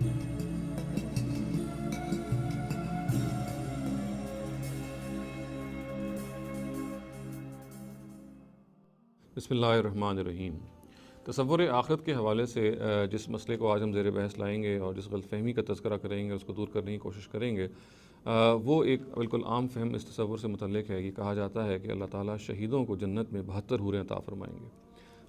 بسم اللہ الرحمن الرحیم۔ تصور آخرت کے حوالے سے جس مسئلے کو آج ہم زیر بحث لائیں گے اور جس غلط فہمی کا تذکرہ کریں گے، اس کو دور کرنے کی کوشش کریں گے، وہ ایک بالکل عام فہم اس تصور سے متعلق ہے۔ یہ کہا جاتا ہے کہ اللہ تعالیٰ شہیدوں کو جنت میں 72 حوریں عطا فرمائیں گے۔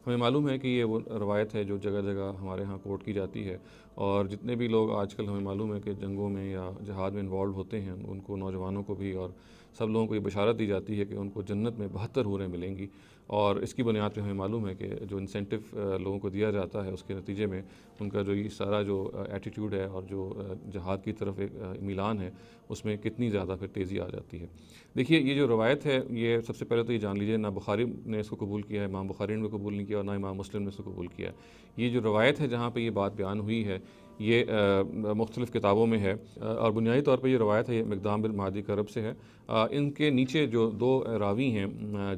ہمیں معلوم ہے کہ یہ وہ روایت ہے جو جگہ جگہ ہمارے ہاں کوٹ کی جاتی ہے، اور جتنے بھی لوگ آج کل ہمیں معلوم ہے کہ جنگوں میں یا جہاد میں انوالو ہوتے ہیں، ان کو، نوجوانوں کو بھی اور سب لوگوں کو یہ بشارت دی جاتی ہے کہ ان کو جنت میں 72 حوریں ملیں گی۔ اور اس کی بنیاد پہ ہمیں معلوم ہے کہ جو انسینٹیو لوگوں کو دیا جاتا ہے، اس کے نتیجے میں ان کا جو یہ سارا جو ایٹیٹیوڈ ہے اور جو جہاد کی طرف ایک میلان ہے، اس میں کتنی زیادہ پھر تیزی آ جاتی ہے۔ دیکھیے، یہ جو روایت ہے، یہ سب سے پہلے تو یہ جان لیجیے، نہ بخاری نے اس کو قبول کیا ہے، امام بخاری نے قبول نہیں کیا، اور نہ امام مسلم نے اس کو قبول کیا ہے۔ یہ جو روایت ہے جہاں پہ یہ بات بیان ہوئی ہے، یہ مختلف کتابوں میں ہے، اور بنیادی طور پہ یہ روایت ہے، یہ مقدام بن معدی کرب سے ہے۔ ان کے نیچے جو دو راوی ہیں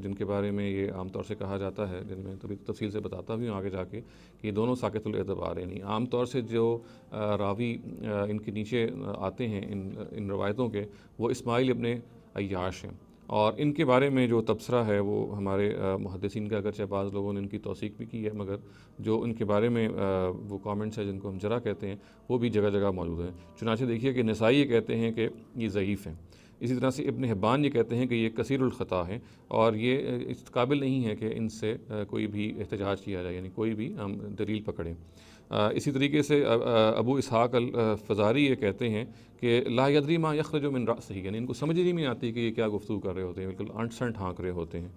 جن کے بارے میں یہ عام طور سے کہا جاتا ہے، جن میں تفصیل سے بتاتا بھی ہوں آگے جا کے، کہ یہ دونوں ساقط الاعتبار ہیں۔ نہیں، عام طور سے جو راوی ان کے نیچے آتے ہیں ان روایتوں کے، وہ اسماعیل ابن عیاش ہیں، اور ان کے بارے میں جو تبصرہ ہے وہ ہمارے محدثین کا، اگرچہ بعض لوگوں نے ان کی توثیق بھی کی ہے، مگر جو ان کے بارے میں وہ کامنٹس ہیں جن کو ہم جرح کہتے ہیں، وہ بھی جگہ جگہ موجود ہیں۔ چنانچہ دیکھیے کہ نسائی یہ کہتے ہیں کہ یہ ضعیف ہیں، اسی طرح سے ابن حبان یہ کہتے ہیں کہ یہ کثیر الخطا ہیں، اور یہ اس قابل نہیں ہے کہ ان سے کوئی بھی احتجاج کیا جائے، یعنی کوئی بھی ہم دلیل پکڑیں۔ اسی طریقے سے ابو اسحاق الفزاری یہ کہتے ہیں کہ لا یدری ما یخرج من رأسہ، یعنی ان کو سمجھ ہی نہیں آتی کہ یہ کیا گفتگو کر رہے ہوتے ہیں، بالکل انٹ سنٹ ہانک رہے ہوتے ہیں۔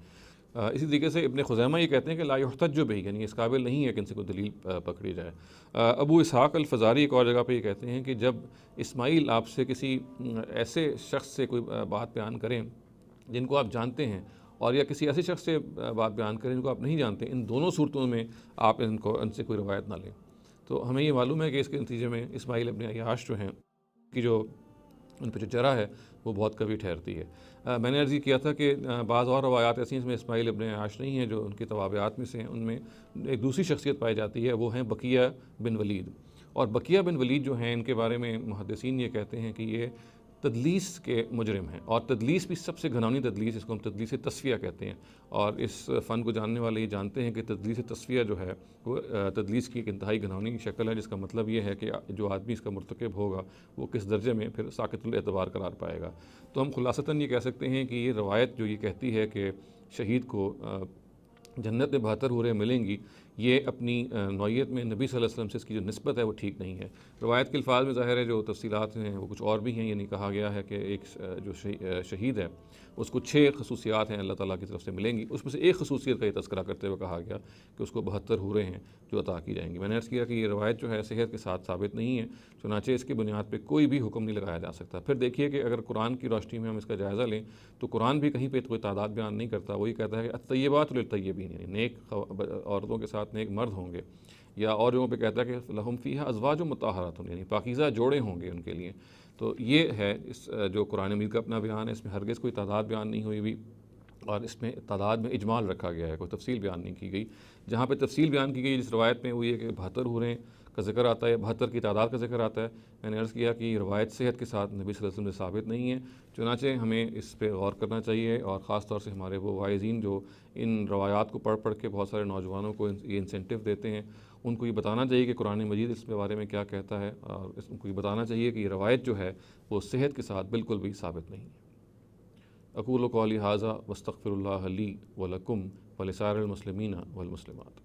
اسی طریقے سے ابن خزیمہ یہ کہتے ہیں کہ لا یحتج بہ، یعنی اس قابل نہیں ہے کہ ان سے کوئی دلیل پکڑی جائے۔ ابو اسحاق الفزاری ایک اور جگہ پہ یہ کہتے ہیں کہ جب اسماعیل آپ سے کسی ایسے شخص سے کوئی بات بیان کریں جن کو آپ جانتے ہیں، اور یا کسی ایسے شخص سے بات بیان کریں جن کو آپ نہیں جانتے، ان دونوں صورتوں میں آپ ان سے کوئی روایت نہ لیں۔ تو ہمیں یہ معلوم ہے کہ اس کے نتیجے میں اسماعیل ابن عیاش جو ہیں کی جو ان پہ جو جرح ہے وہ بہت قوی ٹھہرتی ہے۔ میں نے عرض کیا تھا کہ بعض اور روایات ایسی ہیں جس میں اسماعیل ابن عیاش نہیں ہیں، جو ان کے توابعات میں سے ہیں۔ ان میں ایک دوسری شخصیت پائی جاتی ہے، وہ ہیں بقیہ بن ولید، اور بقیہ بن ولید جو ہیں، ان کے بارے میں محدثین یہ کہتے ہیں کہ یہ تدلیس کے مجرم ہیں، اور تدلیس بھی سب سے گھناؤنی تدلیس، اس کو ہم تدلیس تصفیہ کہتے ہیں، اور اس فن کو جاننے والے یہ جانتے ہیں کہ تدلیس تصفیہ جو ہے وہ تدلیس کی ایک انتہائی گھناؤنی شکل ہے، جس کا مطلب یہ ہے کہ جو آدمی اس کا مرتکب ہوگا وہ کس درجے میں پھر ساقط الاعتبار قرار پائے گا۔ تو ہم خلاصتاً یہ کہہ سکتے ہیں کہ یہ روایت جو یہ کہتی ہے کہ شہید کو جنت میں 72 حوریں ملیں گی، یہ اپنی نوعیت میں نبی صلی اللہ علیہ وسلم سے اس کی جو نسبت ہے وہ ٹھیک نہیں ہے۔ روایت کے الفاظ میں ظاہر ہے جو تفصیلات ہیں وہ کچھ اور بھی ہیں، یعنی کہا گیا ہے کہ ایک جو شہید ہے اس کو 6 خصوصیات ہیں اللہ تعالیٰ کی طرف سے ملیں گی، اس میں سے ایک خصوصیت کا یہ تذکرہ کرتے ہوئے کہا گیا کہ اس کو 72 حوریں ہیں جو عطا کی جائیں گی۔ میں نے عرض کیا کہ یہ روایت جو ہے صحت کے ساتھ ثابت نہیں ہے، چنانچہ اس کی بنیاد پہ کوئی بھی حکم نہیں لگایا جا سکتا۔ پھر دیکھیے کہ اگر قرآن کی روشنی میں ہم اس کا جائزہ لیں تو قرآن بھی کہیں پہ کوئی تعداد بیان نہیں کرتا، وہی کہتا ہے کہ الطیبات للطیبین، یعنی نیک عورتوں کے ساتھ نیک مرد ہوں گے، یا اور جگہوں پہ کہتا ہے کہ لہم فیہا ازواج مطہرات، یعنی پاکیزہ جوڑے ہوں گے ان کے لیے۔ تو یہ ہے اس جو قرآن مجید کا اپنا بیان ہے، اس میں ہرگز کوئی تعداد بیان نہیں ہوئی ہوئی، اور اس میں تعداد میں اجمال رکھا گیا ہے، کوئی تفصیل بیان نہیں کی گئی۔ جہاں پہ تفصیل بیان کی گئی جس روایت میں وہ یہ کہ 72 حوریں کا ذکر آتا ہے، 72 کی تعداد کا ذکر آتا ہے، میں نے عرض کیا کہ یہ روایت صحت کے ساتھ نبی صلی اللہ علیہ وسلم سے ثابت نہیں ہے، چنانچہ ہمیں اس پہ غور کرنا چاہیے، اور خاص طور سے ہمارے وہ واعظین جو ان روایات کو پڑھ کے بہت سارے نوجوانوں کو یہ انسینٹیو دیتے ہیں، ان کو یہ بتانا چاہیے کہ قرآن مجید اس کے بارے میں کیا کہتا ہے، اور ان کو یہ بتانا چاہیے کہ یہ روایت جو ہے وہ صحت کے ساتھ بالکل بھی ثابت نہیں ہے۔ اقول قولی ھذا واستغفر اللہ لی ولکم ولسائر المسلمین والمسلمات۔